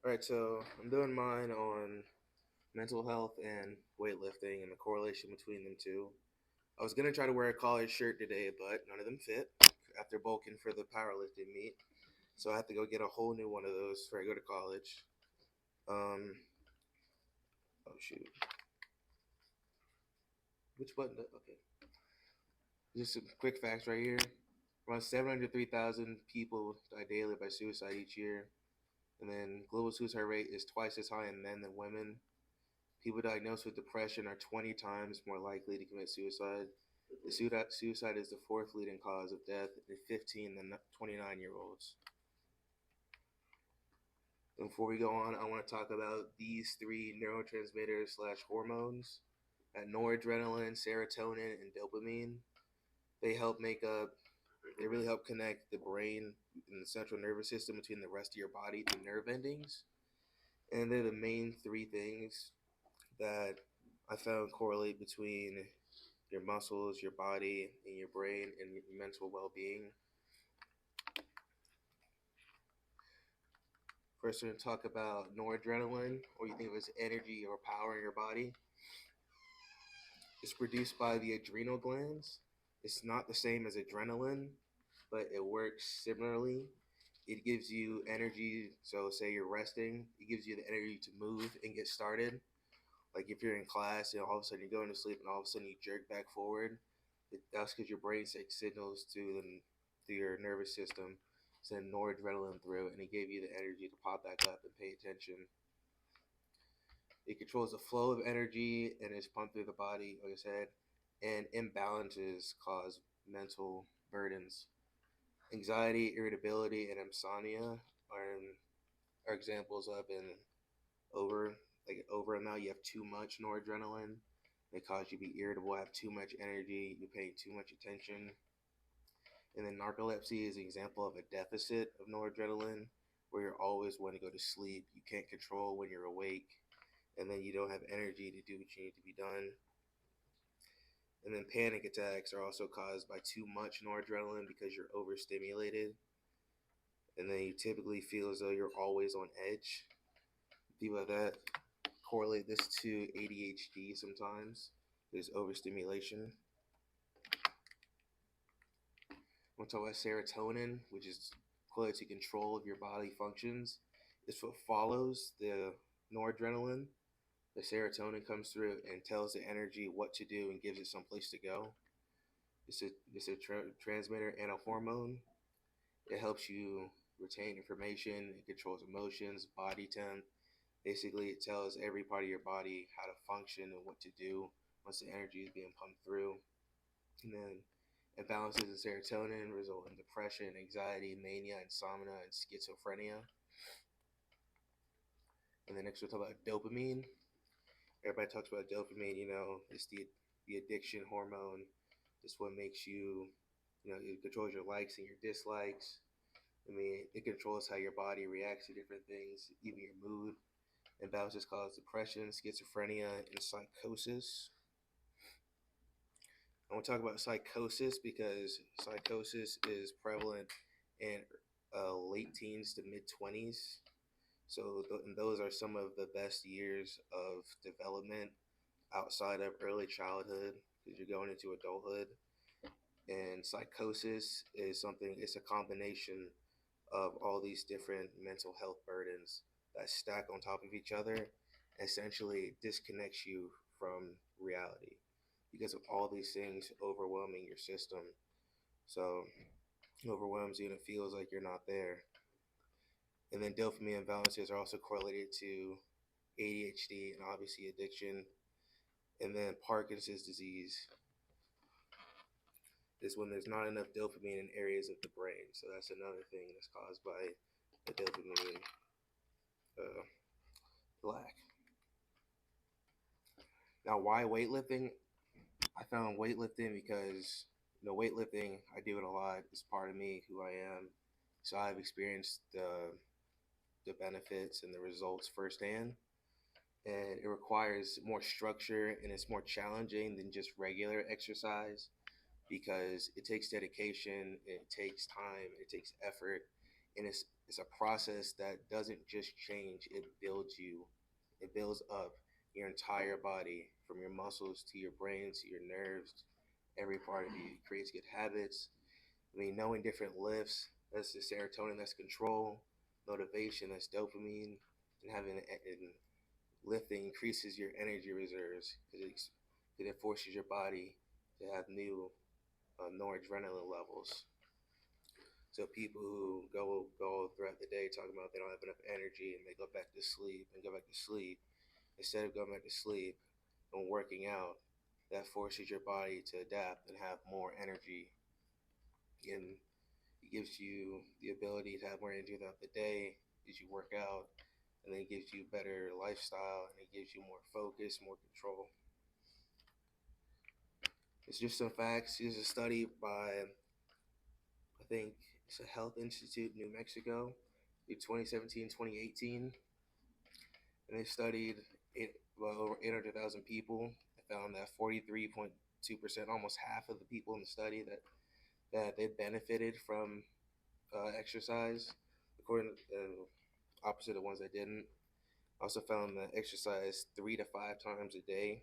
All right, so I'm doing mine on mental health and weightlifting and the correlation between them two. I was gonna try to wear a collared shirt today, but none of them fit after bulking for the powerlifting meet. So I have to go get a whole new one of those before I go to college. Um, oh shoot, which button? Okay, just some quick facts right here. Around 703,000 people die daily by suicide each year, and then global suicide rate is twice as high in men than women. People diagnosed with depression are 20 times more likely to commit suicide. Suicide is the fourth leading cause of death in 15 than 29-year-olds. Before we go on, I want to talk about these three neurotransmitters slash hormones: noradrenaline, serotonin, and dopamine. They help make up. They really help connect the brain and the central nervous system between the rest of your body through nerve endings, and they're the main three things that I found correlate between your muscles, your body, and your brain and your mental well-being. First, we're going to talk about noradrenaline, or you think of as energy or power in your body. It's produced by the adrenal glands. It's not the same as adrenaline, but it works similarly. It gives you energy. So, say you're resting, it gives you the energy to move and get started. Like if you're in class and all of a sudden you're going to sleep and all of a sudden you jerk back forward, that's because your brain sends signals to your nervous system, send noradrenaline through, and it gave you the energy to pop back up and pay attention. It controls the flow of energy and is pumped through the body, like I said, and imbalances cause mental burdens. Anxiety, irritability, and insomnia are examples of an over amount. You have too much noradrenaline. They cause you to be irritable, have too much energy, you're paying too much attention. And then narcolepsy is an example of a deficit of noradrenaline, where you're always wanting to go to sleep. You can't control when you're awake, and then you don't have energy to do what you need to be done. And then panic attacks are also caused by too much noradrenaline because you're overstimulated. And then you typically feel as though you're always on edge. People like that correlate this to ADHD sometimes. There's overstimulation. We'll talk about serotonin, which is correlated to control of your bodily functions. It's what follows the noradrenaline. The serotonin comes through and tells the energy what to do and gives it some place to go. It's a transmitter and a hormone. It helps you retain information. It controls emotions, body temp. Basically, it tells every part of your body how to function and what to do once the energy is being pumped through. And then imbalances in serotonin result in depression, anxiety, mania, insomnia, and schizophrenia. And then next we'll talk about dopamine. Everybody talks about dopamine, it's the addiction hormone. It's what makes it controls your likes and your dislikes. I mean, it controls how your body reacts to different things, even your mood. Imbalances cause depression, schizophrenia, and psychosis. I want to talk about psychosis because psychosis is prevalent in late teens to mid 20s. And those are some of the best years of development outside of early childhood because you're going into adulthood. And psychosis is it's a combination of all these different mental health burdens that stack on top of each other. Essentially, disconnects you from reality because of all these things overwhelming your system. So, it overwhelms you and it feels like you're not there. And then dopamine imbalances are also correlated to ADHD and obviously addiction. And then Parkinson's disease is when there's not enough dopamine in areas of the brain. So that's another thing that's caused by the dopamine lack. Now, why weightlifting? I found weightlifting because weightlifting, I do it a lot. It's part of me, who I am. So I've experienced the benefits and the results firsthand. And it requires more structure and it's more challenging than just regular exercise because it takes dedication, it takes time, it takes effort, and it's a process that doesn't just change, it builds you. It builds up your entire body, from your muscles to your brain to your nerves, every part of you. It creates good habits. I mean, knowing different lifts, that's the serotonin, that's control, motivation, that's dopamine, and and lifting increases your energy reserves because it forces your body to have new noradrenaline levels. So people who go throughout the day talking about they don't have enough energy and they go back to sleep and go back to sleep, instead of going back to sleep and working out, that forces your body to adapt and have more energy, and it gives you the ability to have more energy throughout the day as you work out, and then it gives you better lifestyle, and it gives you more focus, more control. It's just some facts. Here's a study by, I think it's a health institute in New Mexico, in 2017, 2018, and they studied over 800,000 people. They found that 43.2%, almost half of the people in the study, that they benefited from exercise, according to opposite of the ones that didn't. Also found that exercise 3 to 5 times a day,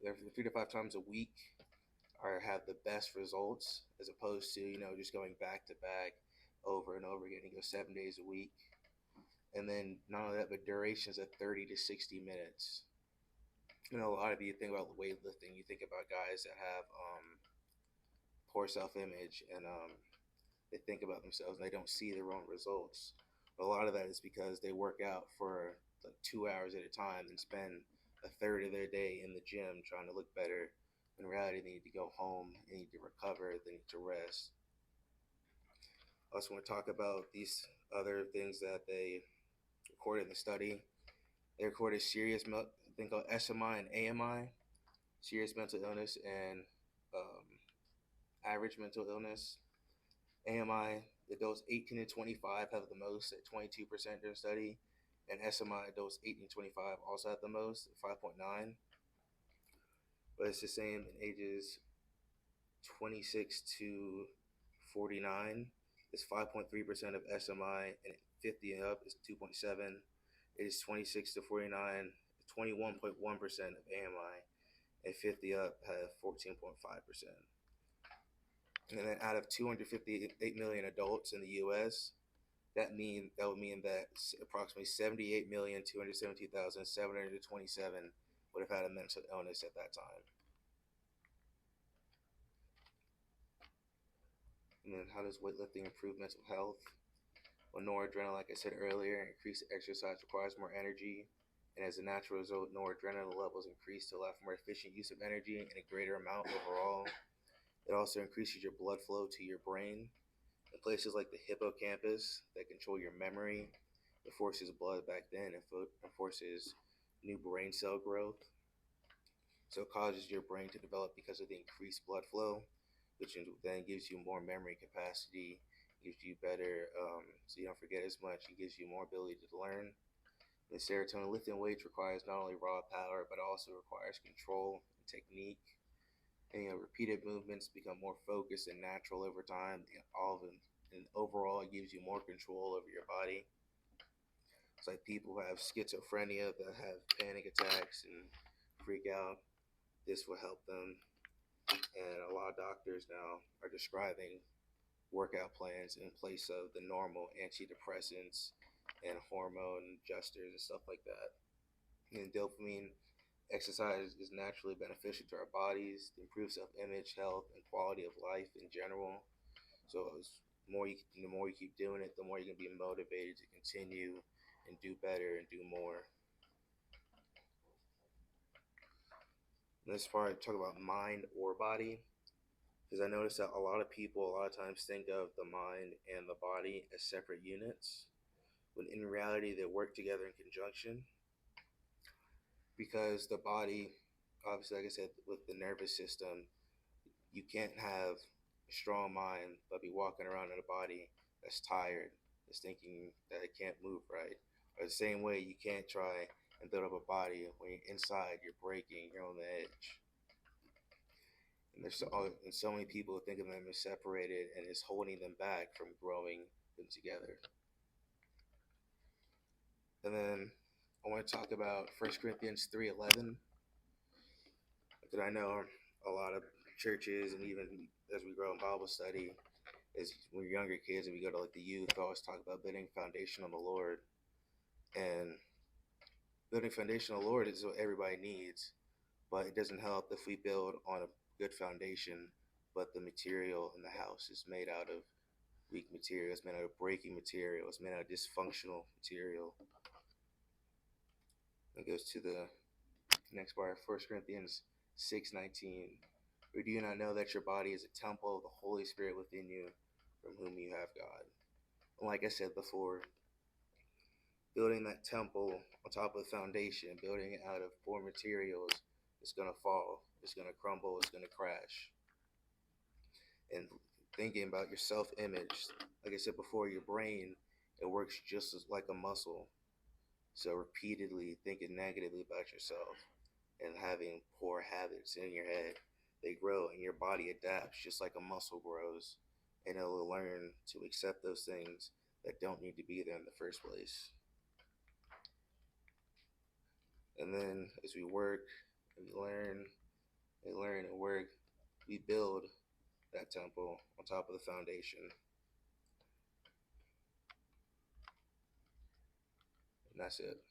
3 to 5 times a week, are have the best results as opposed to just going back to back over and over again. You go 7 days a week, and then not only that, but durations of 30 to 60 minutes. A lot of you think about weightlifting, you think about guys that have poor self-image, and they think about themselves and they don't see their own results. A lot of that is because they work out for like 2 hours at a time and spend a third of their day in the gym trying to look better. In reality, they need to go home, they need to recover, they need to rest. I also want to talk about these other things that they recorded in the study. They recorded serious thing called SMI and AMI, serious mental illness and um, average mental illness. AMI, adults 18 to 25 have the most at 22% during the study, and SMI, adults 18 to 25 also have the most at 5.9. But it's the same in ages 26 to 49. It's 5.3% of SMI, and 50 and up is 2.7. It is 26 to 49, 21.1% of AMI, and 50 up have 14.5%. And then out of 258 million adults in the U.S., that would mean that approximately 78,272,727 would have had a mental illness at that time. And then how does weightlifting improve mental health? Well, noradrenaline, like I said earlier, increased exercise requires more energy, and as a natural result, noradrenaline levels increase to allow for more efficient use of energy and a greater amount overall. It also increases your blood flow to your brain. In places like the hippocampus that control your memory, it forces blood back then and forces new brain cell growth. So it causes your brain to develop because of the increased blood flow, which then gives you more memory capacity, gives you better, so you don't forget as much. It gives you more ability to learn. The serotonin, lifting weights requires not only raw power, but also requires control and technique. And repeated movements become more focused and natural over time. All of them, and overall, it gives you more control over your body. It's like people who have schizophrenia that have panic attacks and freak out. This will help them. And a lot of doctors now are describing workout plans in place of the normal antidepressants and hormone adjusters and stuff like that. And dopamine, exercise is naturally beneficial to our bodies, to improve self-image, health, and quality of life in general. So the more you keep doing it, the more you're gonna be motivated to continue and do better and do more. And this part, talk about mind or body, because I noticed that a lot of people a lot of times think of the mind and the body as separate units, when in reality they work together in conjunction. Because the body, obviously, like I said, with the nervous system, you can't have a strong mind but be walking around in a body that's tired, that's thinking that it can't move right. Or the same way, you can't try and build up a body when you're inside, you're breaking, you're on the edge. And so many people think of them as separated, and it's holding them back from growing them together. And then I want to talk about 1 Corinthians 3:11, because I know a lot of churches, and even as we grow in Bible study, as when we're younger kids and we go to like the youth, we always talk about building foundation on the Lord. And building foundation on the Lord is what everybody needs, but it doesn't help if we build on a good foundation, but the material in the house is made out of weak material, it's made out of breaking material, it's made out of dysfunctional material. It goes to the next part, 1 Corinthians 6:19. Or do you not know that your body is a temple of the Holy Spirit within you, from whom you have God? And like I said before, building that temple on top of the foundation, building it out of poor materials, it's going to fall, it's going to crumble, it's going to crash. And thinking about your self image, like I said before, your brain, it works just as like a muscle. So repeatedly thinking negatively about yourself and having poor habits in your head, they grow and your body adapts just like a muscle grows, and it'll learn to accept those things that don't need to be there in the first place. And then as we work and learn and work, we build that temple on top of the foundation. And that's it.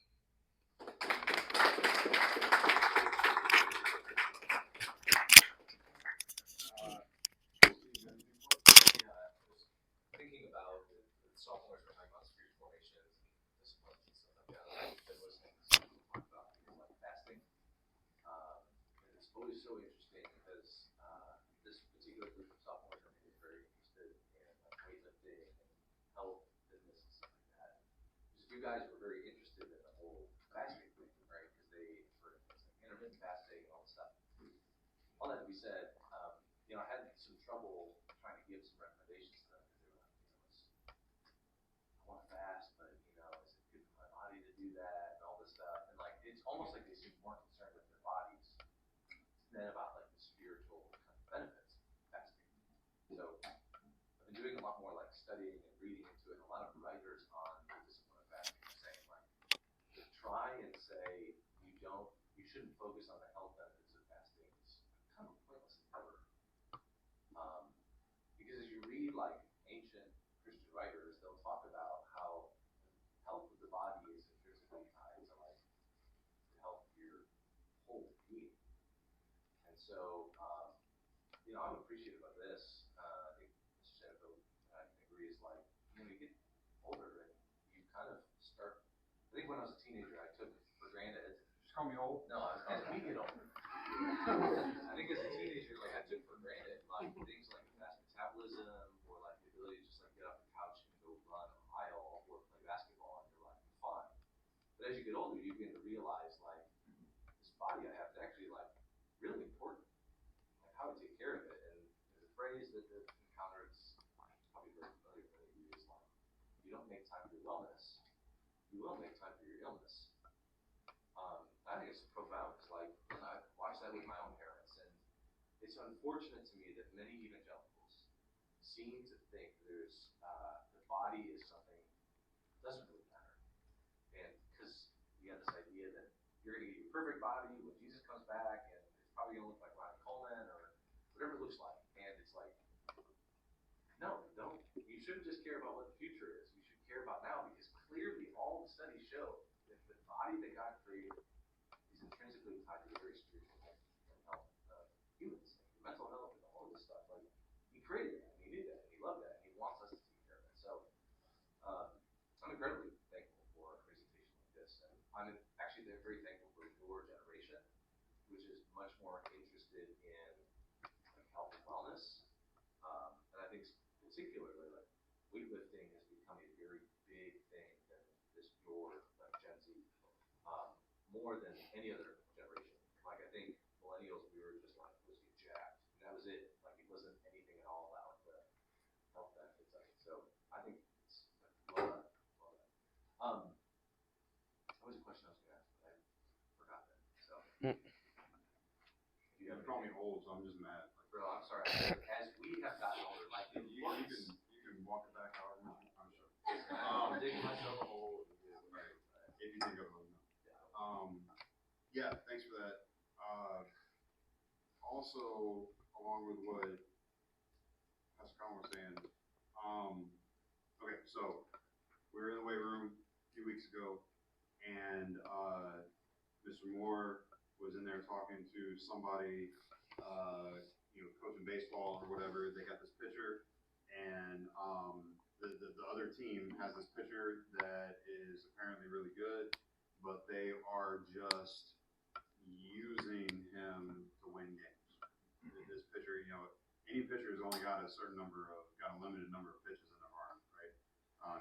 Thinking about the sophomores were talking about spiritual formations and disciplines and stuff like that. I've been listening to some people talk about things like fasting. And it's always so interesting because this particular group of sophomores are very interested in like weightlifting and health, fitness, and stuff like that. Because you guys were very interested in the whole fasting thing, right? Because they for things like intermittent fasting and all this stuff. All that to be said, I had some trouble trying to give some recommendations to them because they were like, I want to fast, but is it good for my body to do that and all this stuff? And like, it's almost like they seem more concerned with their bodies than about like the spiritual kind of benefits of fasting. So I've been doing a lot more like studying and reading into it. And a lot of writers on the discipline of fasting are saying like, to try and say you shouldn't focus on the health benefits of fasting is kind of a pointless endeavor. Because as you read like ancient Christian writers, they'll talk about how the health of the body is intrinsically tied to like the health of your whole being. And so, I'm appreciative of this. I think Mr. Sheffield and I can agree is like, you get older and you kind of start. I think when I was a teenager, I took for granted. Just call me old? No, as we get older. I think as a teenager, like I took for granted like things like fast metabolism or like the ability to just like get off the couch and go run a mile or play basketball and you're like fine. But as you get older, you begin to realize like this body I have is actually like really important. Like how to take care of it. And there's a phrase that I've encountered, it's probably very familiar for many of you, is like, you don't make time for your wellness, you will make time for your illness. I think it's profound because like I've watched that with my own parents, and it's unfortunate to me that many evangelicals seem to think there's the body is something that doesn't really matter, and because you have this idea that you're going to get your perfect body when Jesus comes back, and it's probably going to look like Ronnie Coleman or whatever it looks like, and it's like, no, don't. You shouldn't just care about what the future is. You should care about now because clearly all the studies show that the body that God created is intrinsically tied to the very spiritual health of humans, like mental health and all of this stuff. Like He created that, and He knew that, and He loved that, and He wants us to take care of it. So I'm incredibly thankful for a presentation like this, and I'm actually very thankful for your generation, which is much more interested in like health and wellness, and I think particularly like weightlifting has become a very big thing than this your like Gen Z. More than any other generation. Like I think millennials, we were just like, let's get jacked, and that was it. Like it wasn't anything at all about the health benefits of it. So I think it's well done. Well done. What was the question I was going to ask? But I forgot that. So You call me old, so I'm just mad. Bro, I'm sorry. As we have gotten older, like you can walk it back however much. I'm sure. Yeah, thanks for that. Also, along with what Pastor Colin was saying, okay, so we were in the weight room a few weeks ago, and Mr. Moore was in there talking to somebody, coaching baseball or whatever. They got this pitcher, and the other team has this pitcher that is apparently really good, but they are just using him to win games. This pitcher, any pitcher has only got got a limited number of pitches in their arm, right?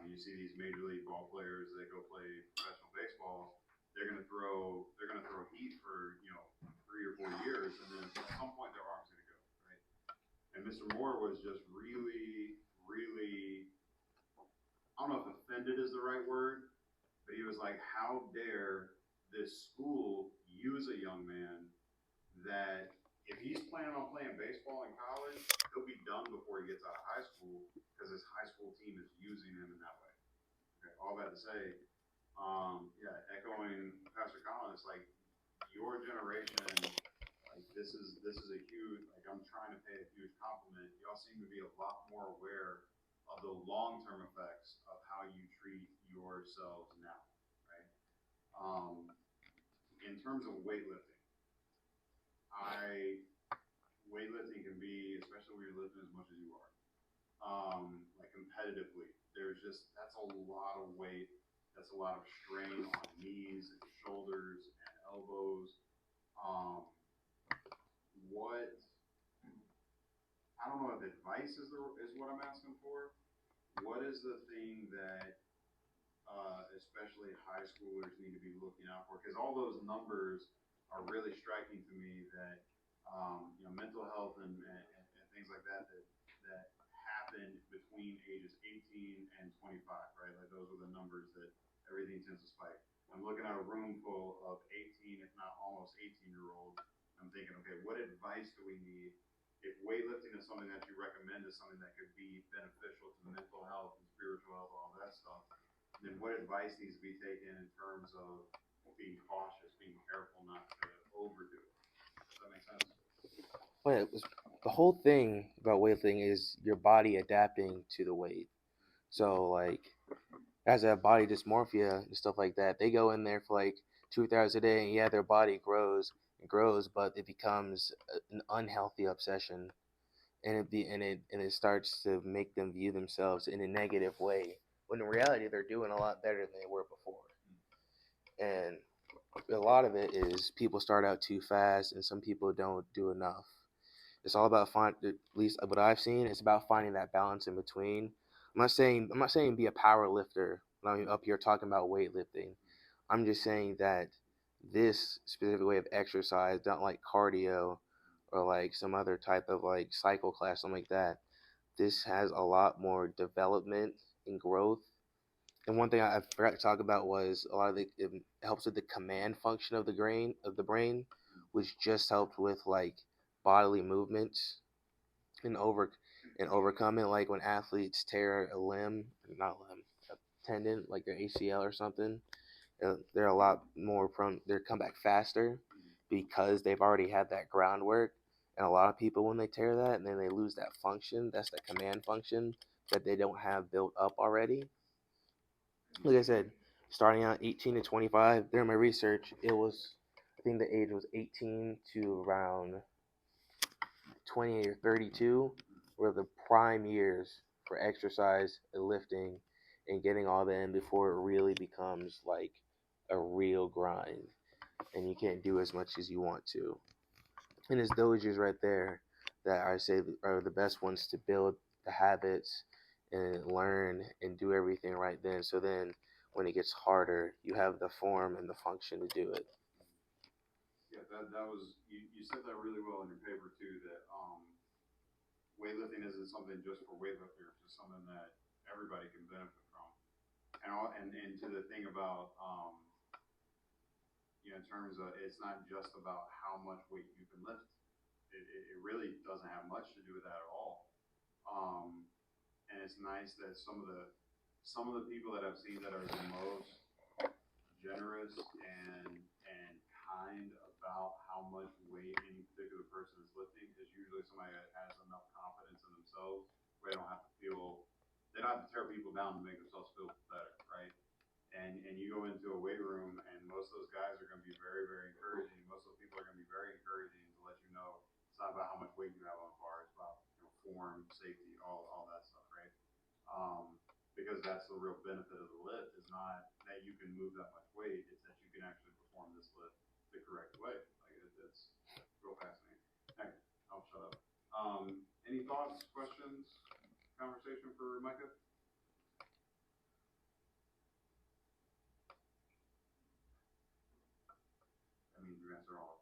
You see these major league ball players that go play professional baseball. They're gonna throw heat for 3 or 4 years, and then at some point their arm's gonna go, right? And Mr. Moore was just really, really, I don't know if offended is the right word, but he was like, "How dare this school use a young man that if he's planning on playing baseball in college, he'll be done before he gets out of high school because his high school team is using him in that way." Okay, all that to say, echoing Pastor Colin, it's like your generation, like this is a huge, like I'm trying to pay a huge compliment. Y'all seem to be a lot more aware of the long-term effects of how you treat yourselves now, right? In terms of weightlifting, weightlifting can be, especially when you're lifting as much as you are, like competitively. That's a lot of weight. That's a lot of strain on knees and shoulders and elbows. What I don't know if advice is what I'm asking for. What is the thing that especially high schoolers need to be looking out for? Because all those numbers are really striking to me. That mental health and things like that happen between ages 18 and 25, right? Like those are the numbers that everything tends to spike. I'm looking at a room full of 18, if not almost 18-year-olds. I'm thinking, okay, what advice do we need? If weightlifting is something that you recommend, is something that could be beneficial to mental health and spiritual health, all that stuff, then what advice needs to be taken in terms of being cautious, being careful not to overdo it? Does that make sense? Well, the whole thing about weightlifting is your body adapting to the weight. So like, as a body dysmorphia and stuff like that, they go in there for like 2 hours a day, and yeah, their body grows and grows, but it becomes an unhealthy obsession, and it starts to make them view themselves in a negative way. When in reality, they're doing a lot better than they were before, and a lot of it is people start out too fast, and some people don't do enough. It's all about at least what I've seen. It's about finding that balance in between. I'm not saying be a power lifter when I'm up here talking about weightlifting. I'm just saying that this specific way of exercise, not like cardio or like some other type of like cycle class, something like that. This has a lot more development and growth. And one thing I forgot to talk about was a lot of it helps with the command function of the brain, which just helps with like bodily movements and overcoming, like when athletes tear a limb, not limb, a tendon, like their ACL or something. They're a lot more prone. They come back faster because they've already had that groundwork. And a lot of people, when they tear that and then they lose that function, that's the command function that they don't have built up already. Like I said, starting out 18 to 25. During my research, I think the age was 18 to around 28 or 32 were the prime years for exercise and lifting and getting all that in before it really becomes like a real grind and you can't do as much as you want to. And it's those years right there that I say are the best ones to build the habits and learn and do everything right then. So then when it gets harder, you have the form and the function to do it. Yeah, that was you said that really well in your paper too. That weightlifting isn't something just for weightlifters. It's something that everybody can benefit from. And to the thing about in terms of it's not just about how much weight you can lift. It really doesn't have much to do with that at all. And it's nice that some of the people that I've seen that are the most generous and kind about how much weight any particular person is lifting is usually somebody that has enough confidence in themselves where they don't have to tear people down to make themselves feel better, right? And you go into a weight room and most of those guys are going to be very, very encouraging. Most of those people are going to be very encouraging to let you know it's not about how much weight you have on the bar. It's about form, safety, all that stuff, right? Because that's the real benefit of the lift is not that you can move that much weight. It's that you can actually perform this lift the correct way. Like it's real fascinating. Okay, I'll shut up. Any thoughts, questions, conversation for Micah? That means you answer all